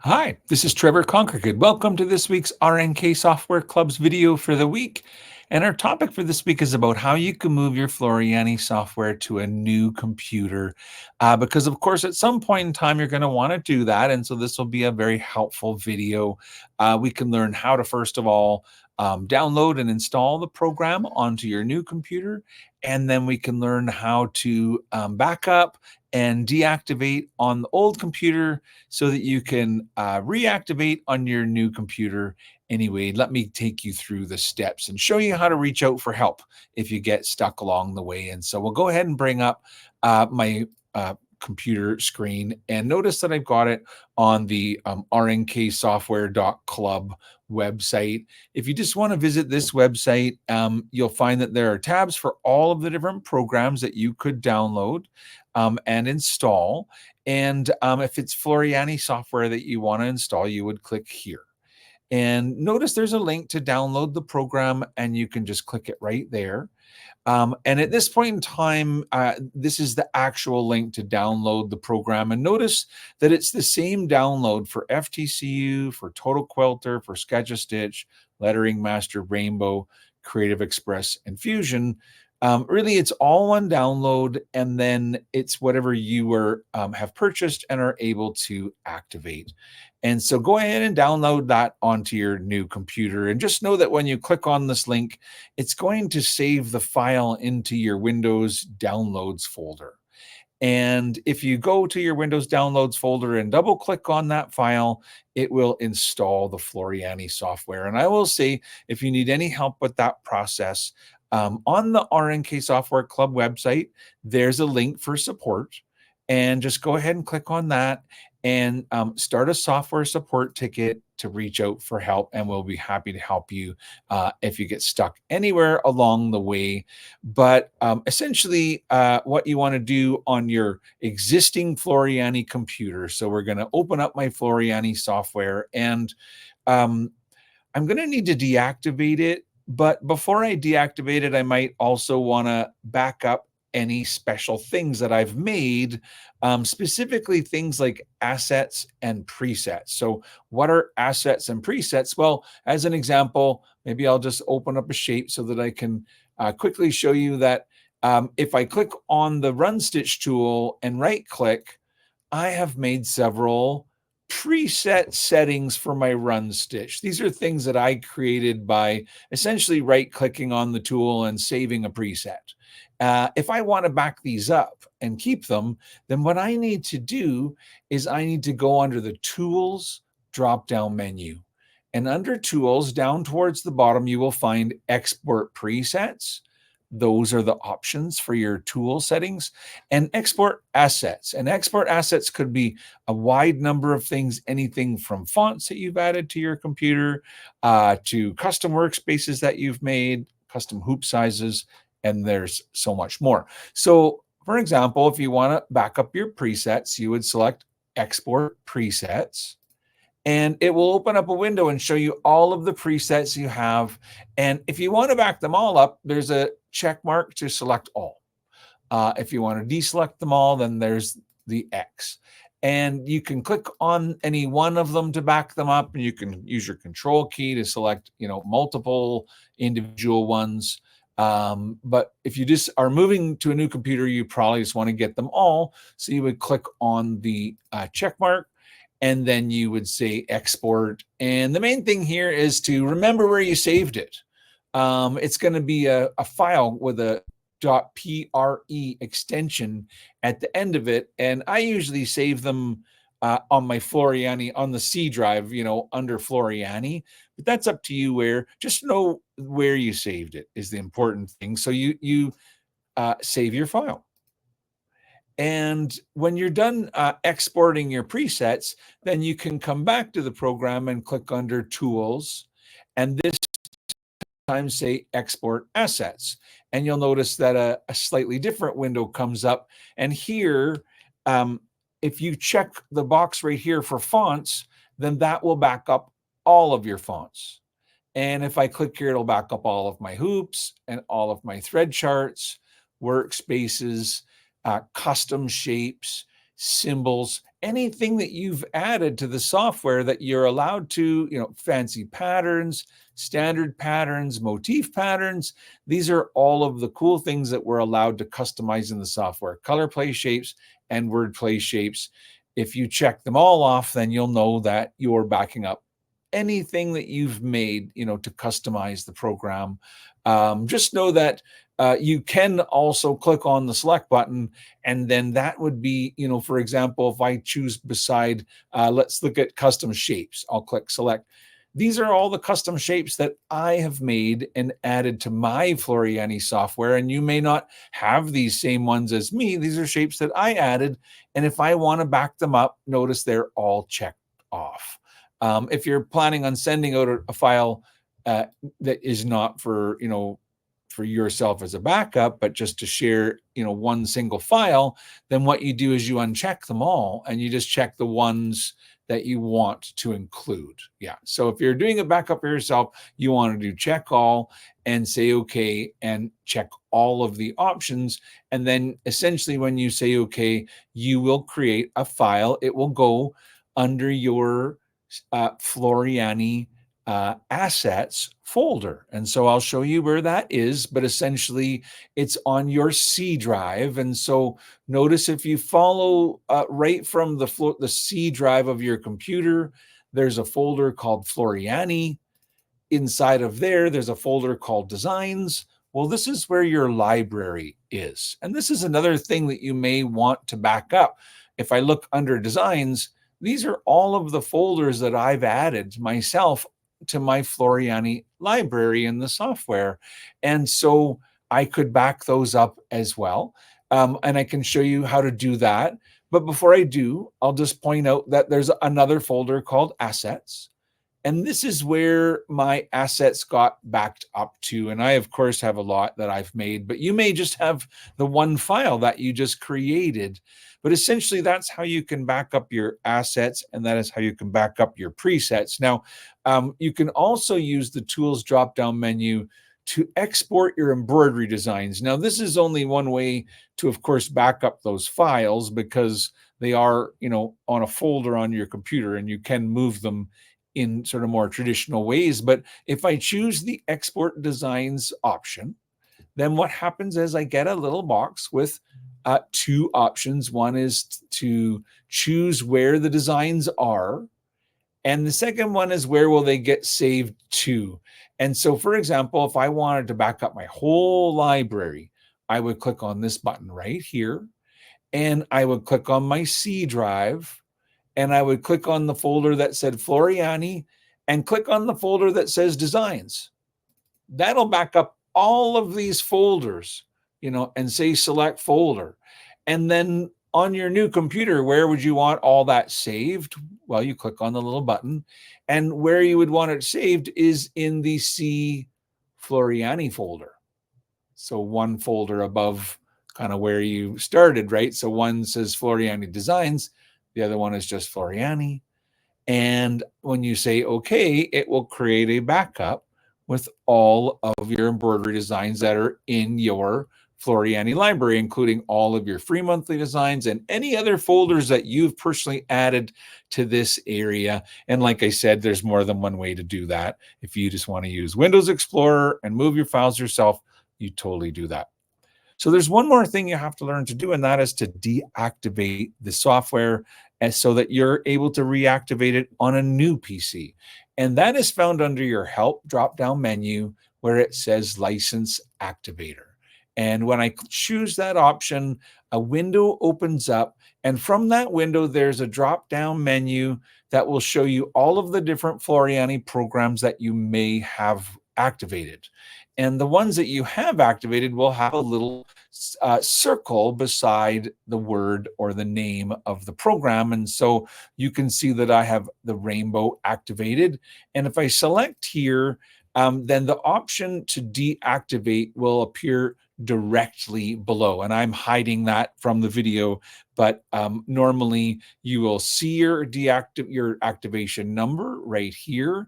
Hi, this is Trevor Conquergood. Welcome to this week's RNK Software Club's video for the week. And our topic for this week is about how you can move your Floriani software to a new computer. Because, of course, at some point in time, you're going to want to do that. And so this will be a very helpful video. We can learn how to, first of all, download and install the program onto your new computer. And then we can learn how to back up and deactivate on the old computer so that you can reactivate on your new computer. Anyway, let me take you through the steps and show you how to reach out for help if you get stuck along the way. And so we'll go ahead and bring up my computer screen, and notice that I've got it on the rnksoftware.club website. If you just want to visit this website, you'll find that there are tabs for all of the different programs that you could download and install. And if it's Floriani software that you want to install, you would click here. And notice there's a link to download the program, and you can just click it right there. And at this point in time, this is the actual link to download the program. And notice that it's the same download for FTCU, for Total Quilter, for Sketch-A-Stitch, Lettering Master, Rainbow, Creative Express, and Fusion. Really, it's all one download, and then it's whatever you have purchased and are able to activate. And so go ahead and download that onto your new computer. And just know that when you click on this link, it's going to save the file into your Windows Downloads folder. And if you go to your Windows Downloads folder and double click on that file, it will install the Floriani software. And I will say, if you need any help with that process, on the RNK Software Club website, there's a link for support. And just go ahead and click on that and start a software support ticket to reach out for help. And we'll be happy to help you if you get stuck anywhere along the way. But essentially, what you want to do on your existing Floriani computer. So we're going to open up my Floriani software, and I'm going to need to deactivate it. But before I deactivate it, I might also want to back up any special things that I've made, specifically things like assets and presets. So what are assets and presets? Well, as an example, maybe I'll just open up a shape so that I can quickly show you that if I click on the Run Stitch tool and right click, I have made several preset settings for my Run Stitch. These are things that I created by essentially right-clicking on the tool and saving a preset. If I want to back these up and keep them, then what I need to do is I need to go under the Tools drop-down menu. And under Tools, down towards the bottom, you will find Export Presets. Those are the options for your tool settings, and export assets. And export assets could be a wide number of things, anything from fonts that you've added to your computer to custom workspaces that you've made, custom hoop sizes, and there's so much more. So, for example, if you want to back up your presets, you would select Export Presets. And it will open up a window and show you all of the presets you have. And if you want to back them all up, there's a check mark to select all. If you want to deselect them all, then there's the X. And you can click on any one of them to back them up, and you can use your control key to select, multiple individual ones. But if you just are moving to a new computer, you probably just want to get them all. So you would click on the check mark, and then you would say export. And the main thing here is to remember where you saved it. It's going to be a file with a .pre extension at the end of it. And I usually save them on my Floriani, on the C drive, under Floriani. But that's up to you just know where you saved it is the important thing. So you save your file. And when you're done exporting your presets, then you can come back to the program and click under Tools, and this time say Export Assets. And you'll notice that a slightly different window comes up. And here, if you check the box right here for fonts, then that will back up all of your fonts. And if I click here, it'll back up all of my hoops and all of my thread charts, workspaces, custom shapes, symbols, anything that you've added to the software that you're allowed to, fancy patterns, standard patterns, motif patterns. These are all of the cool things that we're allowed to customize in the software. Color play shapes and word play shapes. If you check them all off, then you'll know that you're backing up anything that you've made, to customize the program. Just know that you can also click on the select button, and then that would be, for example, if I choose beside, let's look at custom shapes. I'll click select. These are all the custom shapes that I have made and added to my Floriani software, and you may not have these same ones as me. These are shapes that I added, and if I want to back them up, notice they're all checked off. If you're planning on sending out a file that is not for, for yourself as a backup, but just to share, one single file, then what you do is you uncheck them all and you just check the ones that you want to include. Yeah. So if you're doing a backup for yourself, you want to do check all and say okay and check all of the options. And then essentially when you say okay, you will create a file. It will go under your Floriani assets folder. And so I'll show you where that is, but essentially it's on your C drive. And so notice if you follow right from the C drive of your computer, there's a folder called Floriani. Inside of there's a folder called Designs. Well, this is where your library is. And this is another thing that you may want to back up. If I look under Designs, these are all of the folders that I've added myself to my Floriani library in the software. And so I could back those up as well. And I can show you how to do that. But before I do, I'll just point out that there's another folder called Assets. And this is where my assets got backed up to. And I, of course, have a lot that I've made, but you may just have the one file that you just created. But essentially, that's how you can back up your assets, and that is how you can back up your presets. Now, you can also use the Tools drop-down menu to export your embroidery designs. Now, this is only one way to, of course, back up those files because they are, on a folder on your computer, and you can move them in sort of more traditional ways. But if I choose the export designs option, then what happens is I get a little box with two options. One is to choose where the designs are, and the second one is where will they get saved to. And so, for example, if I wanted to back up my whole library, I would click on this button right here, and I would click on my C drive, and I would click on the folder that said Floriani and click on the folder that says Designs. That'll back up all of these folders, and say select folder. And then on your new computer, where would you want all that saved? Well, you click on the little button, and where you would want it saved is in the C Floriani folder. So one folder above kind of where you started, right? So one says Floriani Designs, the other one is just Floriani. And when you say okay, it will create a backup with all of your embroidery designs that are in your Floriani library, including all of your free monthly designs and any other folders that you've personally added to this area. And like I said, there's more than one way to do that. If you just want to use Windows Explorer and move your files yourself, you totally do that. So there's one more thing you have to learn to do, and that is to deactivate the software so that you're able to reactivate it on a new PC. And that is found under your Help drop-down menu where it says License Activator. And when I choose that option, a window opens up. And from that window, there's a drop-down menu that will show you all of the different Floriani programs that you may have activated. And the ones that you have activated will have a little circle beside the word or the name of the program. And so you can see that I have the rainbow activated. And if I select here, then the option to deactivate will appear directly below. And I'm hiding that from the video, but normally you will see your activation number right here.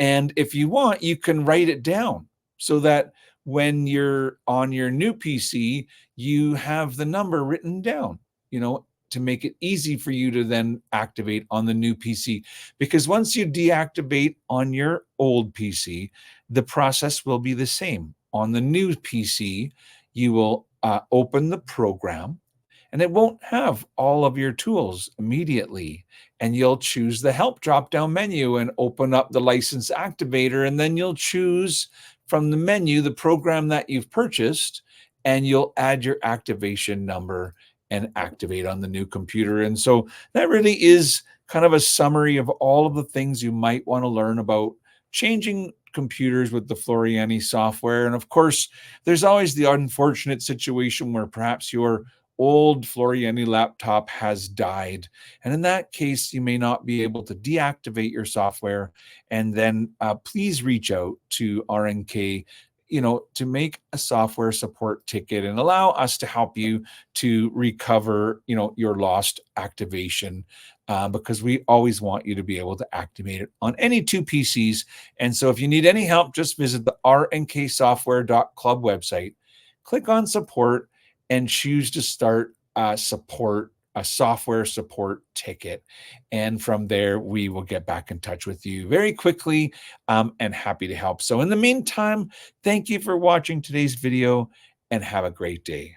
And if you want, you can write it down so that when you're on your new PC, you have the number written down, to make it easy for you to then activate on the new PC. Because once you deactivate on your old PC, the process will be the same. On the new PC, you will open the program, and it won't have all of your tools immediately. And you'll choose the help drop down menu and open up the license activator. And then you'll choose from the menu the program that you've purchased, and you'll add your activation number and activate on the new computer. And so that really is kind of a summary of all of the things you might want to learn about changing computers with the Floriani software. And of course, there's always the unfortunate situation where perhaps your old Floriani laptop has died. And in that case, you may not be able to deactivate your software. And then please reach out to RNK, to make a software support ticket and allow us to help you to recover, your lost activation. Because we always want you to be able to activate it on any two PCs. And so if you need any help, just visit the rnksoftware.club website, click on support, and choose to start a software support ticket. And from there, we will get back in touch with you very quickly, and happy to help. So in the meantime, thank you for watching today's video, and have a great day.